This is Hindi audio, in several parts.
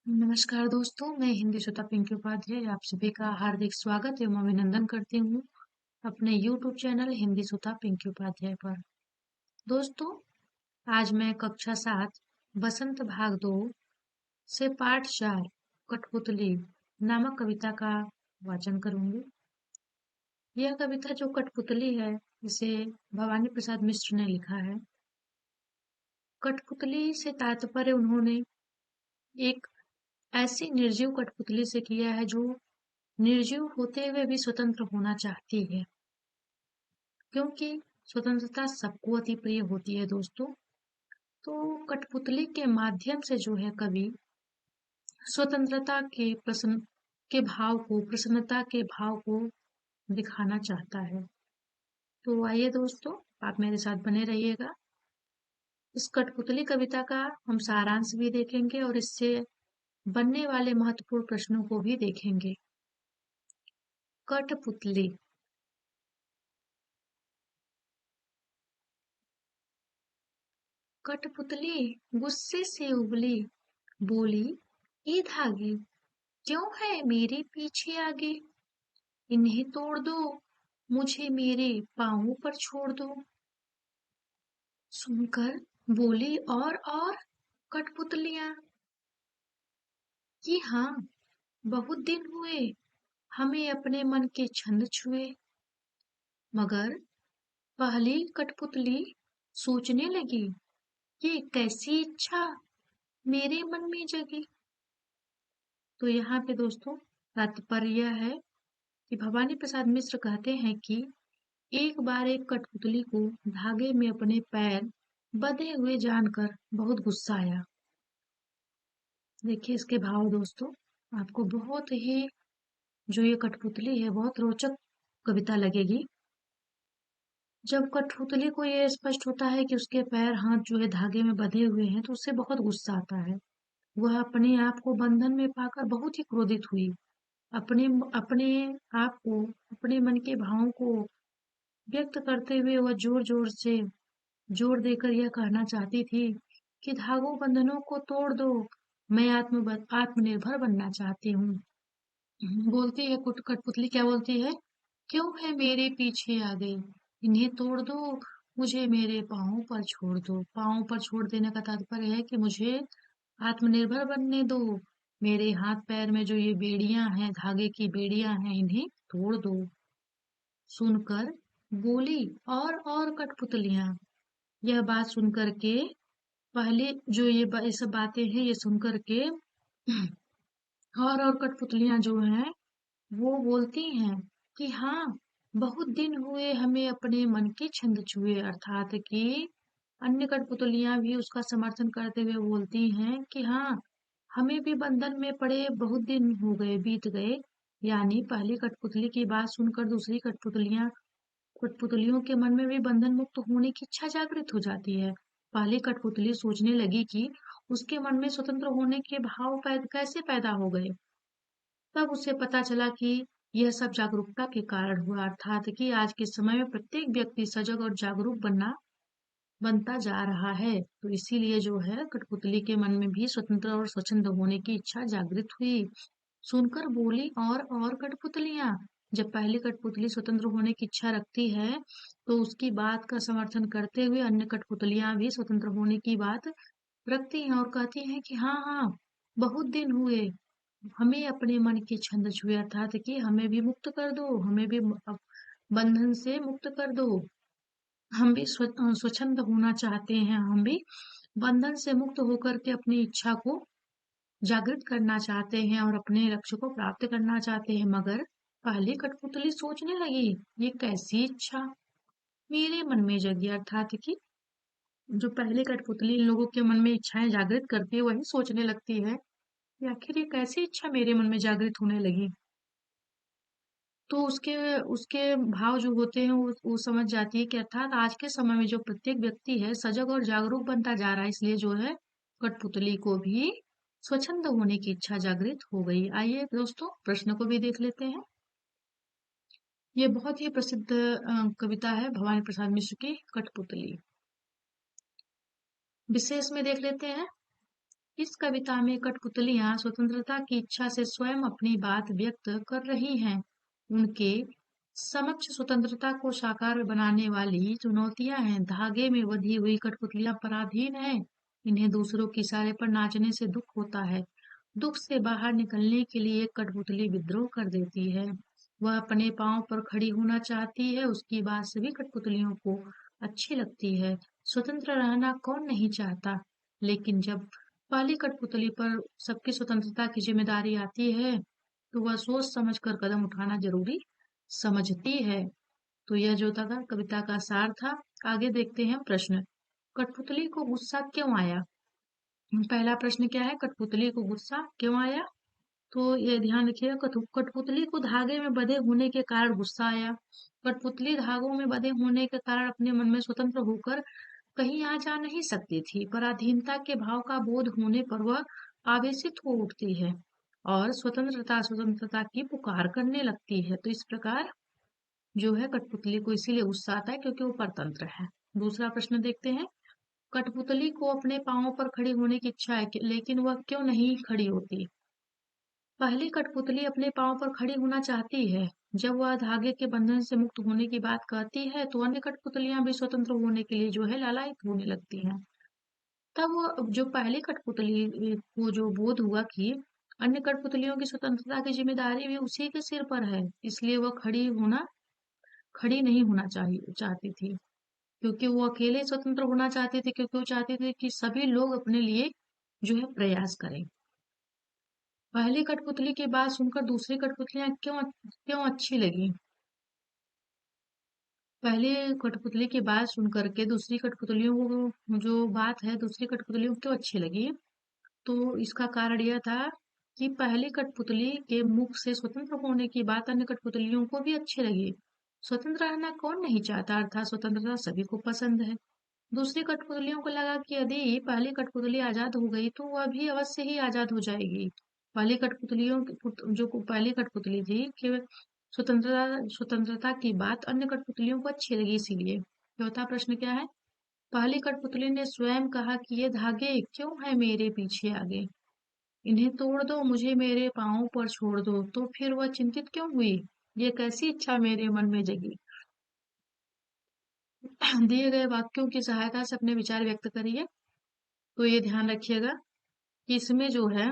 नमस्कार दोस्तों, मैं हिंदी श्रोता पिंकी उपाध्याय आप सभी का हार्दिक स्वागत एवं अभिनंदन करती हूँ अपने यूट्यूब चैनल हिंदी श्रोता पिंकी उपाध्याय पर। दोस्तों, आज मैं कक्षा 7 बसंत भाग 2 से पाठ 4 कठपुतली नामक कविता का वाचन करूंगी। यह कविता जो कठपुतली है, इसे भवानी प्रसाद मिश्र ने लिखा है। कठपुतली से तात्पर्य उन्होंने एक ऐसी निर्जीव कठपुतली से किया है जो निर्जीव होते हुए भी स्वतंत्र होना चाहती है, क्योंकि स्वतंत्रता सबको अति प्रिय होती है दोस्तों। तो कठपुतली के माध्यम से जो है कवि स्वतंत्रता के प्रसन्नता के भाव को दिखाना चाहता है। तो आइए दोस्तों, आप मेरे साथ बने रहिएगा। इस कठपुतली कविता का हम सारांश भी देखेंगे और इससे बनने वाले महत्वपूर्ण प्रश्नों को भी देखेंगे। कठपुतली। कठपुतली गुस्से से उबली, बोली, ये धागे क्यों है मेरे पीछे आगे? इन्हें तोड़ दो, मुझे मेरे पाँवों पर छोड़ दो। सुनकर बोली और कठपुतलियां कि हाँ, बहुत दिन हुए हमें अपने मन के छंद छुए। मगर पहली कठपुतली सोचने लगी, ये कैसी इच्छा मेरे मन में जगी। तो यहाँ पे दोस्तों तात्पर्य है कि भवानी प्रसाद मिश्र कहते हैं कि एक बार एक कठपुतली को धागे में अपने पैर बंधे हुए जानकर बहुत गुस्सा आया। देखिए इसके भाव दोस्तों, आपको बहुत ही जो ये कठपुतली है बहुत रोचक कविता लगेगी। जब कठपुतली को ये स्पष्ट होता है कि उसके पैर हाथ जो है धागे में बंधे हुए हैं तो उससे बहुत गुस्सा आता है। वह अपने आप को बंधन में पाकर बहुत ही क्रोधित हुई। अपने अपने आप को, अपने मन के भावों को व्यक्त करते हुए वह जोर देकर यह कहना चाहती थी कि धागों बंधनों को तोड़ दो, मैं आत्मनिर्भर बनना चाहती हूँ। बोलती है कठपुतली, क्या बोलती है, क्यों है मेरे पीछे आ गई, इन्हें तोड़ दो, मुझे मेरे पाँवों पर छोड़ दो। पाँवों पर छोड़ देने का तात्पर्य है कि मुझे आत्मनिर्भर बनने दो। मेरे हाथ पैर में जो ये बेड़ियां हैं, धागे की बेड़ियां हैं, इन्हें तोड़ दो। सुनकर बोली और कठपुतलियां। यह बात सुनकर के पहले जो ये सब बातें हैं ये सुनकर के और कठपुतलियां जो हैं वो बोलती हैं कि हाँ, बहुत दिन हुए हमें अपने मन के छंद छुए, अर्थात कि अन्य कठपुतलियां भी उसका समर्थन करते हुए बोलती हैं कि हाँ, हमें भी बंधन में पड़े बहुत दिन हो गए, बीत गए। यानी पहली कठपुतली की बात सुनकर दूसरी कठपुतलियों के मन में भी बंधन मुक्त होने की इच्छा जागृत हो जाती है। पहली कठपुतली सोचने लगी कि उसके मन में स्वतंत्र होने के भाव कैसे पैदा हो गए। तब उसे पता चला कि यह सब जागरूकता के कारण हुआ, अर्थात कि आज के समय में प्रत्येक व्यक्ति सजग और जागरूक बनता जा रहा है। तो इसीलिए जो है कठपुतली के मन में भी स्वतंत्र और स्वच्छंद होने की इच्छा जागृत हुई। सुनकर बोली और कठपुतलियां। जब पहली कठपुतली स्वतंत्र होने की इच्छा रखती है तो उसकी बात का समर्थन करते हुए अन्य कठपुतलियां भी स्वतंत्र होने की बात रखती हैं और कहती हैं कि हाँ हाँ, बहुत दिन हुए हमें अपने मन के छंद छुए, अर्थात कि हमें भी मुक्त कर दो, हमें भी बंधन से मुक्त कर दो। हम भी स्वच्छंद होना चाहते हैं, हम भी बंधन से मुक्त होकर के अपनी इच्छा को जागृत करना चाहते हैं और अपने लक्ष्य को प्राप्त करना चाहते हैं। मगर पहली कठपुतली सोचने लगी, ये कैसी इच्छा मेरे मन में जगी, अर्थात कि जो पहली कठपुतली इन लोगों के मन में इच्छाएं जागृत करती है वही सोचने लगती है कि आखिर ये कैसी इच्छा मेरे मन में जागृत होने लगी। तो उसके उसके भाव जो होते हैं वो समझ जाती है कि अर्थात आज के समय में जो प्रत्येक व्यक्ति है सजग और जागरूक बनता जा रहा है, इसलिए जो है कठपुतली को भी स्वच्छंद होने की इच्छा जागृत हो गई। आइए दोस्तों प्रश्न को भी देख लेते हैं। ये बहुत ही प्रसिद्ध कविता है भवानी प्रसाद मिश्र की कठपुतली। विशेष में देख लेते हैं। इस कविता में कठपुतलियां स्वतंत्रता की इच्छा से स्वयं अपनी बात व्यक्त कर रही हैं। उनके समक्ष स्वतंत्रता को साकार बनाने वाली चुनौतियां हैं। धागे में बंधी हुई कठपुतलियां पराधीन हैं। इन्हें दूसरों के इशारे पर नाचने से दुख होता है। दुख से बाहर निकलने के लिए एक कठपुतली विद्रोह कर देती है। वह अपने पांव पर खड़ी होना चाहती है। उसकी बात सभी कठपुतलियों को अच्छी लगती है। स्वतंत्र रहना कौन नहीं चाहता, लेकिन जब पहली कठपुतली पर सबकी स्वतंत्रता की जिम्मेदारी आती है, तो वह सोच समझ कर कदम उठाना जरूरी समझती है। तो यह जो था कविता का सार था। आगे देखते हैं प्रश्न। कठपुतली को गुस्सा क्यों आया? पहला प्रश्न क्या है? कठपुतली को गुस्सा क्यों आया? तो ये ध्यान रखिएगा, कठपुतली को धागे में बंधे होने के कारण गुस्सा आया। कठपुतली धागों में बंधे होने के कारण अपने मन में स्वतंत्र होकर कहीं आ जा नहीं सकती थी। पराधीनता के भाव का बोध होने पर वह आवेशित हो उठती है और स्वतंत्रता स्वतंत्रता की पुकार करने लगती है। तो इस प्रकार जो है कठपुतली को इसीलिए गुस्सा आता है क्योंकि वो परतंत्र है। दूसरा प्रश्न देखते हैं। कठपुतली को अपने पांवों पर खड़ी होने की इच्छा है, लेकिन वह क्यों नहीं खड़ी होती? पहली कठपुतली अपने पांव पर खड़ी होना चाहती है। जब वह धागे के बंधन से मुक्त होने की बात कहती है, तो अन्य कठपुतलियां भी स्वतंत्र होने के लिए जो है लालायित होने लगती हैं। तब वो जो पहली कठपुतली को जो बोध हुआ कि अन्य कठपुतलियों की स्वतंत्रता की जिम्मेदारी भी उसी के सिर पर है, इसलिए वह खड़ी नहीं होना चाहिए चाहती थी, क्योंकि वो अकेले स्वतंत्र होना चाहती थी, क्योंकि वो चाहती थी कि सभी लोग अपने लिए जो है प्रयास करें। पहली कठपुतली की बात सुनकर दूसरी कठपुतलियां क्यों क्यों अच्छी लगी? पहली कठपुतली की बात सुनकर के दूसरी कठपुतलियों को जो बात है दूसरी कठपुतलियों को क्यों अच्छी लगी? तो इसका कारण यह था कि पहली कठपुतली के मुख से स्वतंत्र होने की बात अन्य कठपुतलियों को भी अच्छी लगी। स्वतंत्र रहना कौन नहीं चाहता, अर्थात स्वतंत्रता सभी को पसंद है। दूसरी कठपुतलियों को लगा कि यदि पहली कठपुतली आजाद हो गई तो वह भी अवश्य ही आजाद हो जाएगी। जो पहली कठपुतली थी कि स्वतंत्रता की बात अन्य कठपुतलियों को अच्छी लगी, इसीलिए। चौथा प्रश्न क्या है? पहली कठपुतली ने स्वयं कहा कि ये धागे क्यों है मेरे पीछे आगे, इन्हें तोड़ दो, मुझे मेरे पांवों पर छोड़ दो। तो फिर वह चिंतित क्यों हुई? ये कैसी इच्छा मेरे मन में जगी? दिए गए वाक्यों की सहायता से अपने विचार व्यक्त करिए। तो ये ध्यान रखिएगा कि इसमें जो है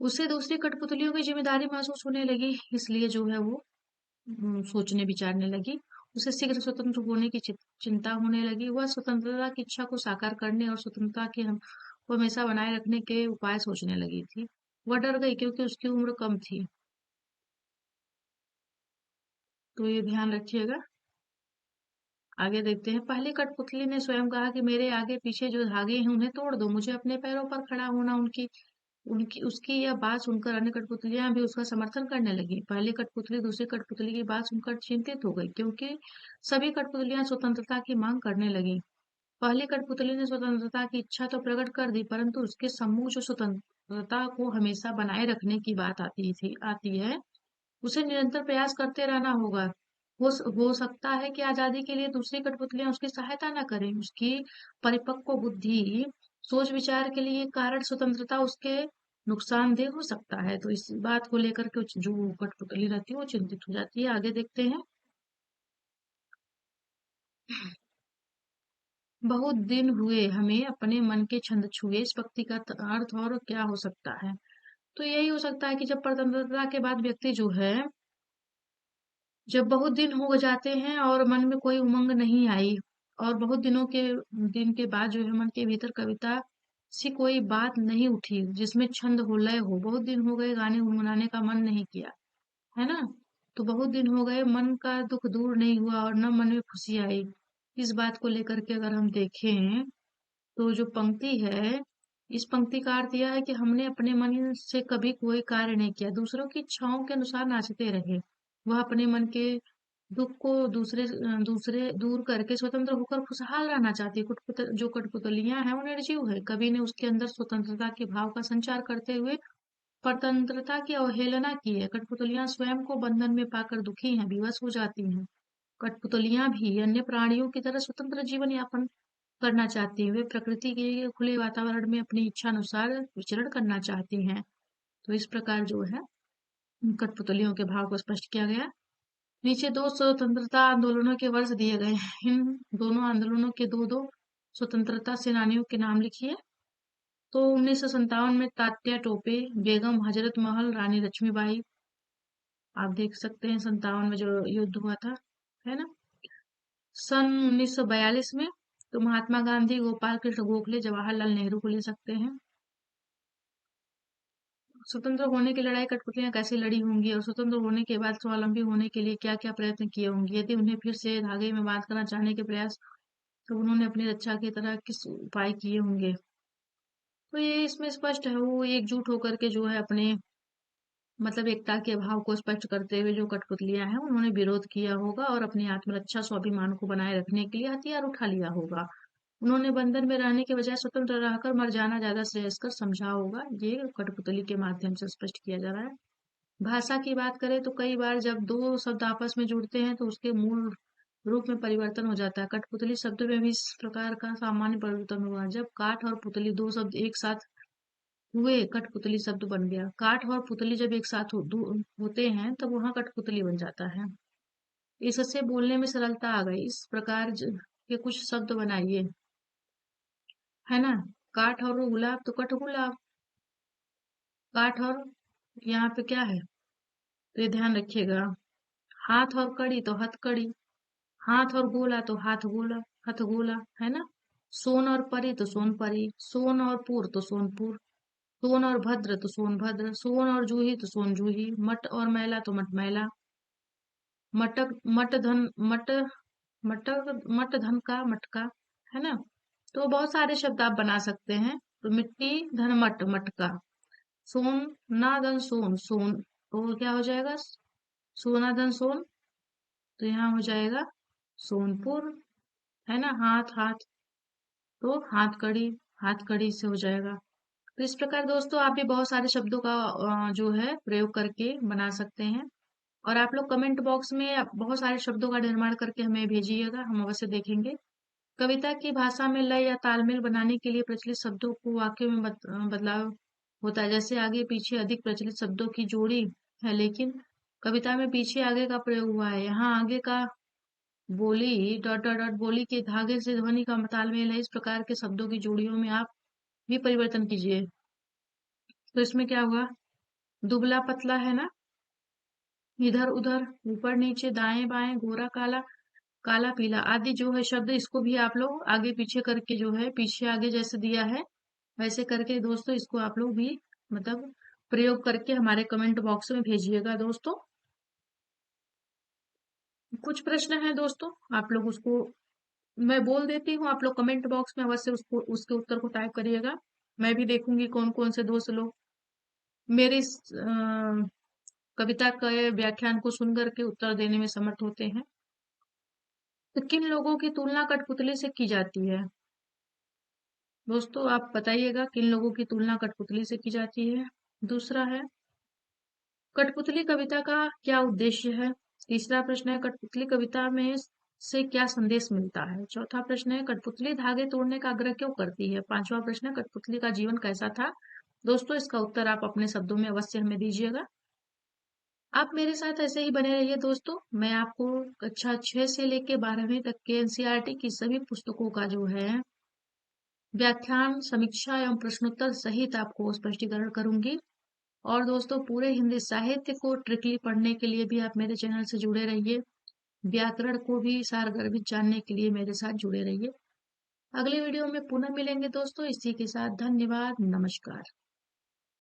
उसे दूसरी कठपुतलियों की जिम्मेदारी महसूस होने लगी, इसलिए जो है वो सोचने विचारने लगी। उसे शीघ्र स्वतंत्र होने की चिंता होने लगी। वह स्वतंत्रता की इच्छा को साकार करने और स्वतंत्रता के हम को हमेशा बनाए रखने के उपाय सोचने लगी थी। वह डर गई क्योंकि उसकी उम्र कम थी। तो ये ध्यान रखिएगा। आगे देखते हैं। पहली कठपुतली ने स्वयं कहा कि मेरे आगे पीछे जो धागे हैं उन्हें तोड़ दो, मुझे अपने पैरों पर खड़ा होना। उनकी उनकी उसकी यह बात सुनकर अन्य कठपुतलियां भी उसका समर्थन करने लगी। पहली कठपुतली दूसरी कठपुतली की बात सुनकर चिंतित हो गई, क्योंकि सभी कठपुतलियां स्वतंत्रता की मांग करने लगी। पहली कठपुतली ने स्वतंत्रता की इच्छा तो प्रकट कर दी, परंतु उसके सम्मुख जो स्वतंत्रता को हमेशा बनाए रखने की बात आती है, उसे निरंतर प्रयास करते रहना होगा। हो सकता है कि आजादी के लिए दूसरी कठपुतलियां उसकी सहायता न करें। उसकी परिपक्व बुद्धि सोच विचार के लिए कारण स्वतंत्रता उसके नुकसानदेह हो सकता है। तो इस बात को लेकर के जो कठपुतली रहती है वो चिंतित हो जाती है। आगे देखते हैं। बहुत दिन हुए हमें अपने मन के छंद छुए, इस पंक्ति का अर्थ और क्या हो सकता है? तो यही हो सकता है कि जब स्वतंत्रता के बाद व्यक्ति जो है, जब बहुत दिन हो जाते हैं और मन में कोई उमंग नहीं आई, और बहुत दिन के बाद जो है मन के भीतर कविता सी कोई बात नहीं उठी जिसमें छंद हो, लय हो। बहुत दिन हो गए गाने गुनगुनाने का मन नहीं किया, है ना? तो बहुत दिन हो गए, मन का दुख दूर नहीं हुआ और न मन में खुशी आई। इस बात को लेकर के अगर हम देखें, तो जो पंक्ति है, इस पंक्ति का अर्थ यह है कि हमने अपने मन से कभी कोई कार्य नहीं किया, दूसरों की इच्छाओं के अनुसार नाचते रहे। वह अपने मन के दुख को दूसरे दूर करके स्वतंत्र होकर खुशहाल रहना चाहती है। जो कठपुतलियां हैं वो निर्जीव है, कवि ने उसके अंदर स्वतंत्रता के भाव का संचार करते हुए परतंत्रता की अवहेलना की है। कठपुतलियां स्वयं को बंधन में पाकर दुखी हैं, विवश हो जाती हैं। कठपुतलियां भी अन्य प्राणियों की तरह स्वतंत्र जीवन यापन करना चाहती हैं, वे प्रकृति के खुले वातावरण में अपनी इच्छा अनुसार विचरण करना चाहती हैं। तो इस प्रकार जो है कठपुतलियों के भाव को स्पष्ट किया गया। नीचे दो स्वतंत्रता आंदोलनों के वर्ष दिए गए हैं। इन दोनों आंदोलनों के दो दो स्वतंत्रता सेनानियों के नाम लिखिए। तो 1957 में तात्या टोपे, बेगम हजरत महल, रानी लक्ष्मीबाई। आप देख सकते हैं 57 में जो युद्ध हुआ था, है ना। सन 1942 में तो महात्मा गांधी, गोपाल कृष्ण गोखले, जवाहरलाल नेहरू को ले सकते हैं। स्वतंत्र होने की लड़ाई कठपुतलियां कैसे लड़ी होंगी और स्वतंत्र होने के बाद स्वावलंबी होने के लिए क्या क्या प्रयत्न किए होंगे। यदि उन्हें फिर से धागे में बांध करना चाहने के प्रयास, तो उन्होंने अपनी रक्षा की तरह किस उपाय किए होंगे। तो ये इसमें स्पष्ट है, वो एकजुट होकर के जो है अपने मतलब एकता के भाव को स्पष्ट करते हुए जो कठपुतलियां हैं उन्होंने विरोध किया होगा और अपनी आत्मरक्षा स्वाभिमान को बनाए रखने के लिए हथियार उठा लिया होगा। उन्होंने बंधन में रहने के बजाय स्वतंत्र रहकर मर जाना ज्यादा श्रेयस्कर समझा होगा। ये कठपुतली के माध्यम से स्पष्ट किया जा रहा है। भाषा की बात करें तो कई बार जब दो शब्द आपस में जुड़ते हैं तो उसके मूल रूप में परिवर्तन हो जाता है। कठपुतली शब्द में भी इस प्रकार का सामान्य परिवर्तन हुआ। जब काठ और पुतली दो शब्द एक साथ हुए, कठपुतली शब्द बन गया। काठ और पुतली जब एक साथ होते हैं तब वहां कठपुतली बन जाता है। इससे बोलने में सरलता आ गई। इस प्रकार के कुछ शब्द बनाइए, है ना। काठ और गुलाब तो कठ गुलाब। काठ और यहाँ पे क्या है, तो ये ध्यान रखिएगा। हाथ और कड़ी तो हथकड़ी। हाथ और गोला तो हाथ गोला, हथगोला, है ना। सोन और परी तो सोनपरी। सोन और पुर तो सोनपुर। सोन और भद्र तो सोनभद्र। सोन और जूही तो सोनजूही। मट और मैला तो मटमैला। मटक मट धन मट मटक मट धन का मटका, है ना। तो बहुत सारे शब्द आप बना सकते हैं। तो मिट्टी धन मट मटका। सोन ना धन सोन सोन, तो क्या हो जाएगा, सोना धन सोन, तो यहाँ हो जाएगा सोनपुर, है ना। हाथ हाथ तो हाथ कड़ी, हाथ कड़ी से हो जाएगा। तो इस प्रकार दोस्तों आप भी बहुत सारे शब्दों का जो है प्रयोग करके बना सकते हैं। और आप लोग कमेंट बॉक्स में बहुत सारे शब्दों का निर्माण करके हमें भेजिएगा, हम अवश्य देखेंगे। कविता की भाषा में लय या तालमेल बनाने के लिए प्रचलित शब्दों को वाक्य में बदलाव होता है। जैसे आगे पीछे अधिक प्रचलित शब्दों की जोड़ी है, लेकिन कविता में पीछे आगे का प्रयोग हुआ है। यहाँ आगे का बोली डॉट डॉट डॉट बोली के धागे से ध्वनि का तालमेल है। इस प्रकार के शब्दों की जोड़ियों में आप भी परिवर्तन कीजिए। तो इसमें क्या हुआ, दुबला पतला, है ना, इधर उधर, ऊपर नीचे, दाएं बाएं, गोरा काला, काला पीला आदि जो है शब्द, इसको भी आप लोग आगे पीछे करके जो है पीछे आगे जैसे दिया है वैसे करके दोस्तों इसको आप लोग भी मतलब प्रयोग करके हमारे कमेंट बॉक्स में भेजिएगा दोस्तों। कुछ प्रश्न है दोस्तों, आप लोग उसको मैं बोल देती हूँ, आप लोग कमेंट बॉक्स में अवश्य उसको उसके उत्तर को टाइप करिएगा। मैं भी देखूंगी कौन कौन से दोस्त लोग मेरी इस कविता के व्याख्यान को सुन करके उत्तर देने में समर्थ होते हैं। तो किन लोगों की तुलना कठपुतली से की जाती है दोस्तों, आप बताइएगा किन लोगों की तुलना कठपुतली से की जाती है। दूसरा है, कठपुतली कविता का क्या उद्देश्य है। तीसरा प्रश्न है, कठपुतली कविता में से क्या संदेश मिलता है। चौथा प्रश्न है, कठपुतली धागे तोड़ने का आग्रह क्यों करती है। पांचवा प्रश्न है, कठपुतली का जीवन कैसा था। दोस्तों इसका उत्तर आप अपने शब्दों में अवश्य हमें दीजिएगा। आप मेरे साथ ऐसे ही बने रहिए दोस्तों। मैं आपको कक्षा 6 से लेके 12वीं तक के एनसीईआरटी की सभी पुस्तकों का जो है व्याख्यान, समीक्षा एवं प्रश्नोत्तर सहित आपको स्पष्टीकरण करूंगी। और दोस्तों पूरे हिंदी साहित्य को ट्रिकली पढ़ने के लिए भी आप मेरे चैनल से जुड़े रहिए। व्याकरण को भी सारगर्भित जानने के लिए मेरे साथ जुड़े रहिए। अगले वीडियो में पुनः मिलेंगे दोस्तों। इसी के साथ धन्यवाद, नमस्कार।